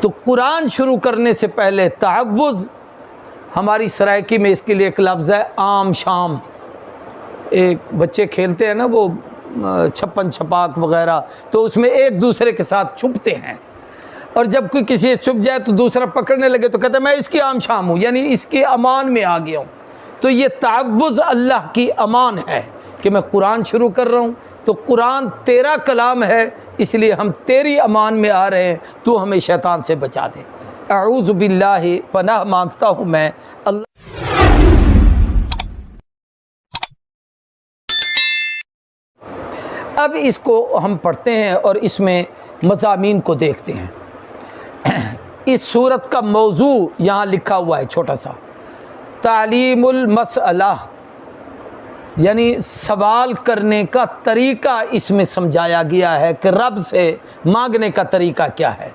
تو قرآن شروع کرنے سے پہلے تعوذ، ہماری سرائکی میں اس کے لیے ایک لفظ ہے عام شام۔ ایک بچے کھیلتے ہیں نا وہ چھپن چھپاک وغیرہ، تو اس میں ایک دوسرے کے ساتھ چھپتے ہیں، اور جب کوئی کسی چھپ جائے تو دوسرا پکڑنے لگے تو کہتا ہے میں اس کی عام شام ہوں، یعنی اس کی امان میں آ گیا ہوں۔ تو یہ تعوذ اللہ کی امان ہے کہ میں قرآن شروع کر رہا ہوں، تو قرآن تیرا کلام ہے، اس لیے ہم تیری امان میں آ رہے ہیں، تو ہمیں شیطان سے بچا دے۔ اعوذ باللہ، پناہ مانگتا ہوں میں اللہ۔ اب اس کو ہم پڑھتے ہیں اور اس میں مضامین کو دیکھتے ہیں۔ اس سورت کا موضوع یہاں لکھا ہوا ہے چھوٹا سا، تعلیم المسئلہ، یعنی سوال کرنے کا طریقہ اس میں سمجھایا گیا ہے کہ رب سے مانگنے کا طریقہ کیا ہے۔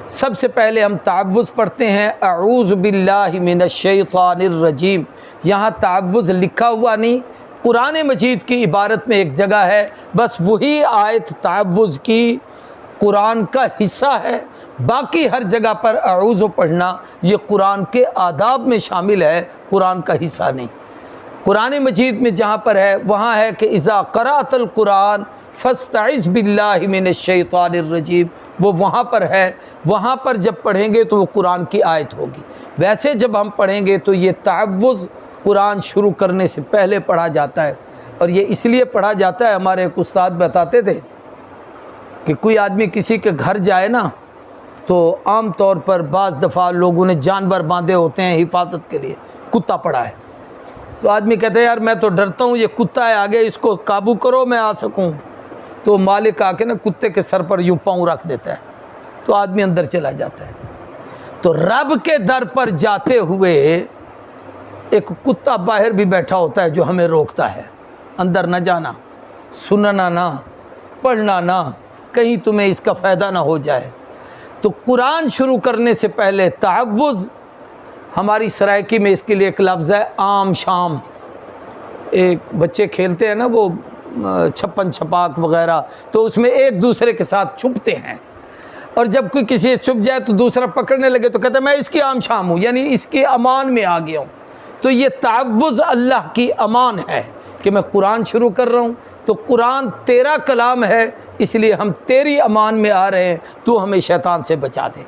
سب سے پہلے ہم تعوذ پڑھتے ہیں، اعوذ باللہ من الشیطان الرجیم۔ یہاں تعوذ لکھا ہوا نہیں، قرآن مجید کی عبارت میں ایک جگہ ہے، بس وہی آیت تعوذ کی قرآن کا حصہ ہے، باقی ہر جگہ پر اعوذ پڑھنا یہ قرآن کے آداب میں شامل ہے، قرآن کا حصہ نہیں۔ قرآن مجید میں جہاں پر ہے وہاں ہے کہ اذا قرأت القرآن فاستعذ باللہ من الشیطان الرجیم، وہ وہاں پر ہے، وہاں پر جب پڑھیں گے تو وہ قرآن کی آیت ہوگی۔ ویسے جب ہم پڑھیں گے تو یہ تعوذ قرآن شروع کرنے سے پہلے پڑھا جاتا ہے، اور یہ اس لیے پڑھا جاتا ہے، ہمارے ایک استاد بتاتے تھے کہ کوئی آدمی کسی کے گھر جائے نا تو عام طور پر بعض دفعہ لوگوں نے جانور باندھے ہوتے ہیں حفاظت کے لیے، کتا پڑا ہے، تو آدمی کہتے ہیں یار میں تو ڈرتا ہوں یہ کتا ہے آگے، اس کو قابو کرو میں آ سکوں، تو مالک آ کے نا کتے کے سر پر یوں پاؤں رکھ دیتا ہے، تو آدمی اندر چلا جاتا ہے۔ تو رب کے در پر جاتے ہوئے ایک کتا باہر بھی بیٹھا ہوتا ہے جو ہمیں روکتا ہے، اندر نہ جانا، سننا نہ، پڑھنا نہ، کہیں تمہیں اس کا فائدہ نہ ہو جائے۔ تو قرآن شروع کرنے سے پہلے تعوذ، ہماری سرائکی میں اس کے لیے ایک لفظ ہے عام شام۔ ایک بچے کھیلتے ہیں نا وہ چھپن چھپاک وغیرہ، تو اس میں ایک دوسرے کے ساتھ چھپتے ہیں، اور جب کوئی کسی چھپ جائے تو دوسرا پکڑنے لگے تو کہتا ہے میں اس کی عام شام ہوں، یعنی اس کی امان میں آ گیا ہوں۔ تو یہ تعوذ اللہ کی امان ہے کہ میں قرآن شروع کر رہا ہوں، تو قرآن تیرا کلام ہے، اس لیے ہم تیری امان میں آ رہے ہیں، تو ہمیں شیطان سے بچا دے۔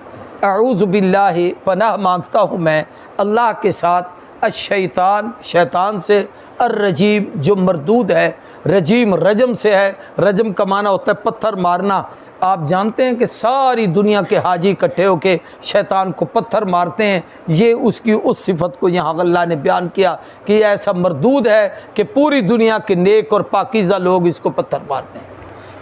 اعوذ باللہ، پناہ مانگتا ہوں میں اللہ کے ساتھ، الشیطان، شیطان سے، الرجیم جو مردود ہے، رجیم رجم سے ہے، رجم کا معنی ہوتا ہے پتھر مارنا۔ آپ جانتے ہیں کہ ساری دنیا کے حاجی اکٹھے ہو کے شیطان کو پتھر مارتے ہیں، یہ اس کی اس صفت کو یہاں اللہ نے بیان کیا کہ یہ ایسا مردود ہے کہ پوری دنیا کے نیک اور پاکیزہ لوگ اس کو پتھر مارتے ہیں۔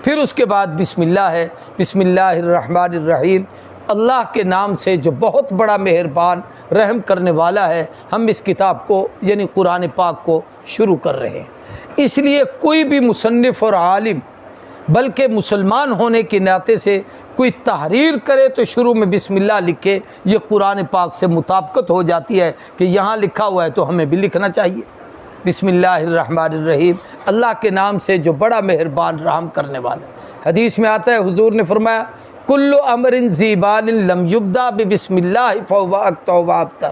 پھر اس کے بعد بسم اللہ ہے، بسم اللہ الرحمن الرحیم، اللہ کے نام سے جو بہت بڑا مہربان رحم کرنے والا ہے۔ ہم اس کتاب کو یعنی قرآن پاک کو شروع کر رہے ہیں، اس لیے کوئی بھی مصنف اور عالم بلکہ مسلمان ہونے کے ناطے سے کوئی تحریر کرے تو شروع میں بسم اللہ لکھے، یہ قرآن پاک سے مطابقت ہو جاتی ہے کہ یہاں لکھا ہوا ہے تو ہمیں بھی لکھنا چاہیے۔ بسم اللہ الرحمن الرحیم، اللہ کے نام سے جو بڑا مہربان رحم کرنے والا ہے۔ حدیث میں آتا ہے حضور نے فرمایا کل امر ذی بال لم یبدا بسم اللہ فہو اقطع وابتر،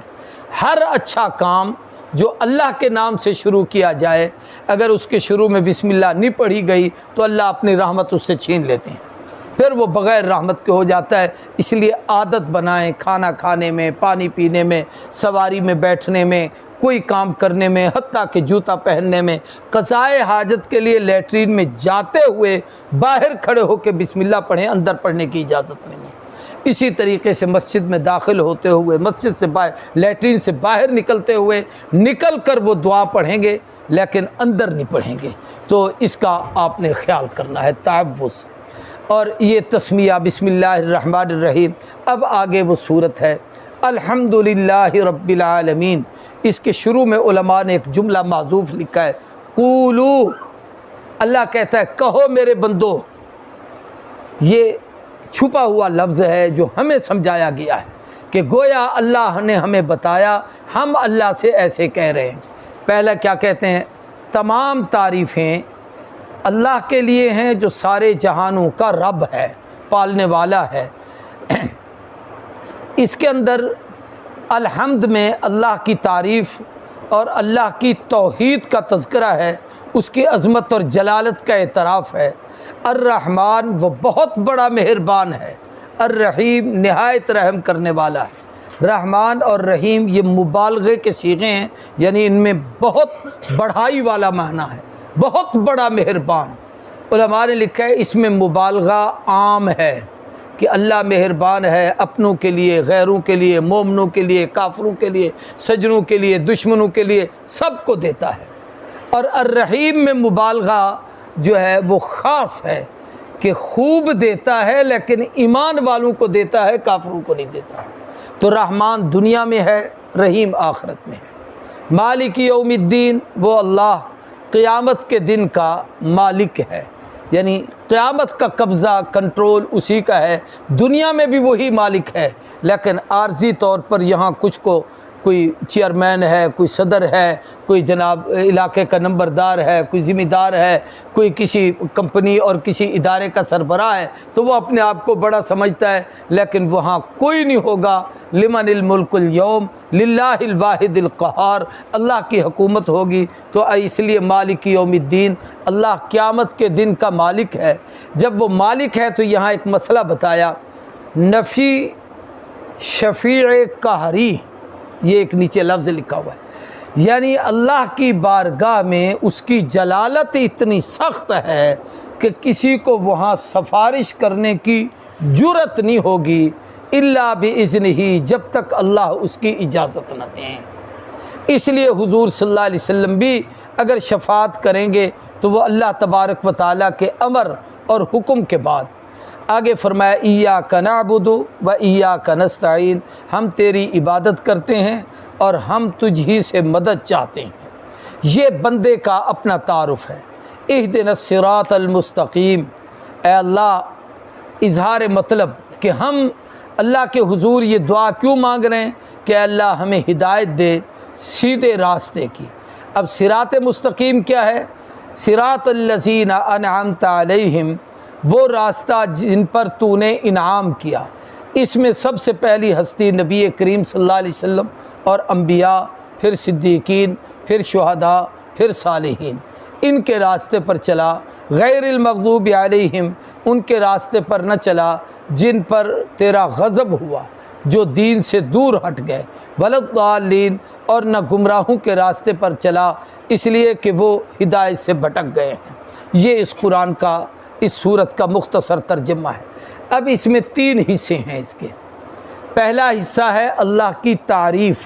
ہر اچھا کام جو اللہ کے نام سے شروع کیا جائے، اگر اس کے شروع میں بسم اللہ نہیں پڑھی گئی تو اللہ اپنی رحمت اس سے چھین لیتے ہیں، پھر وہ بغیر رحمت کے ہو جاتا ہے۔ اس لیے عادت بنائیں، کھانا کھانے میں، پانی پینے میں، سواری میں بیٹھنے میں، کوئی کام کرنے میں، حتیٰ کہ جوتا پہننے میں، قضائے حاجت کے لیے لیٹرین میں جاتے ہوئے باہر کھڑے ہو کے بسم اللہ پڑھیں، اندر پڑھنے کی اجازت نہیں ہے۔ اسی طریقے سے مسجد میں داخل ہوتے ہوئے، مسجد سے باہر، لیٹرین سے باہر نکلتے ہوئے نکل کر وہ دعا پڑھیں گے لیکن اندر نہیں پڑھیں گے، تو اس کا آپ نے خیال کرنا ہے، تعوذ۔ اور یہ تسمیہ بسم اللہ الرحمن الرحیم۔ اب آگے وہ صورت ہے الحمدللہ رب العالمین۔ اس کے شروع میں علماء نے ایک جملہ معذوف لکھا ہے، قولو، اللہ کہتا ہے کہو میرے بندو، یہ چھپا ہوا لفظ ہے جو ہمیں سمجھایا گیا ہے کہ گویا اللہ نے ہمیں بتایا، ہم اللہ سے ایسے کہہ رہے ہیں۔ پہلا کیا کہتے ہیں، تمام تعریفیں اللہ کے لیے ہیں جو سارے جہانوں کا رب ہے، پالنے والا ہے۔ اس کے اندر الحمد میں اللہ کی تعریف اور اللہ کی توحید کا تذکرہ ہے، اس کی عظمت اور جلالت کا اعتراف ہے۔ الرحمن وہ بہت بڑا مہربان ہے، الرحیم نہایت رحم کرنے والا ہے۔ رحمان اور رحیم یہ مبالغے کے صیغے ہیں، یعنی ان میں بہت بڑھائی والا معنی ہے، بہت بڑا مہربان۔ علماء نے لکھا ہے اس میں مبالغہ عام ہے کہ اللہ مہربان ہے اپنوں کے لیے، غیروں کے لیے، مومنوں کے لیے، کافروں کے لیے، سجنوں کے لیے، دشمنوں کے لیے، سب کو دیتا ہے۔ اور الرحیم میں مبالغہ جو ہے وہ خاص ہے کہ خوب دیتا ہے لیکن ایمان والوں کو دیتا ہے، کافروں کو نہیں دیتا۔ تو رحمان دنیا میں ہے، رحیم آخرت میں ہے۔ مالک یوم الدین وہ اللہ قیامت کے دن کا مالک ہے، یعنی قیامت کا قبضہ کنٹرول اسی کا ہے۔ دنیا میں بھی وہی مالک ہے، لیکن عارضی طور پر یہاں کچھ کو کوئی چیئرمین ہے، کوئی صدر ہے، کوئی جناب علاقے کا نمبردار ہے، کوئی ذمہ دار ہے، کوئی کسی کمپنی اور کسی ادارے کا سربراہ ہے، تو وہ اپنے آپ کو بڑا سمجھتا ہے، لیکن وہاں کوئی نہیں ہوگا۔ لمن الملک اليوم للہ الواحد القہار، اللہ کی حکومت ہوگی۔ تو اس لیے مالک یوم الدین اللہ قیامت کے دن کا مالک ہے۔ جب وہ مالک ہے تو یہاں ایک مسئلہ بتایا، نفی شفیع قہری، یہ ایک نیچے لفظ لکھا ہوا ہے، یعنی اللہ کی بارگاہ میں اس کی جلالت اتنی سخت ہے کہ کسی کو وہاں سفارش کرنے کی جرت نہیں ہوگی الا باذنہ، جب تک اللہ اس کی اجازت نہ دیں۔ اس لیے حضور صلی اللہ علیہ وسلم بھی اگر شفاعت کریں گے تو وہ اللہ تبارک و تعالیٰ کے امر اور حکم کے بعد۔ آگے فرمایا ایاک نعبد و ایاک نستعین، ہم تیری عبادت کرتے ہیں اور ہم تجھ ہی سے مدد چاہتے ہیں۔ یہ بندے کا اپنا تعارف ہے۔ اہدنا الصراط المستقیم، اے اللہ اظہار مطلب کہ ہم اللہ کے حضور یہ دعا کیوں مانگ رہے ہیں کہ اے اللہ ہمیں ہدایت دے سیدھے راستے کی۔ اب صراط مستقیم کیا ہے؟ صراط الذین انعمت علیہم، وہ راستہ جن پر تو نے انعام کیا۔ اس میں سب سے پہلی ہستی نبی کریم صلی اللہ علیہ وسلم اور انبیاء، پھر صدیقین، پھر شہداء، پھر صالحین، ان کے راستے پر چلا۔ غیر المغضوب علیہم، ان کے راستے پر نہ چلا جن پر تیرا غضب ہوا، جو دین سے دور ہٹ گئے۔ ولا الضالین، اور نہ گمراہوں کے راستے پر چلا اس لیے کہ وہ ہدایت سے بھٹک گئے ہیں۔ یہ اس قرآن کا، اس سورت کا مختصر ترجمہ ہے۔ اب اس میں 3 حصے ہیں اس کے۔ پہلا حصہ ہے اللہ کی تعریف،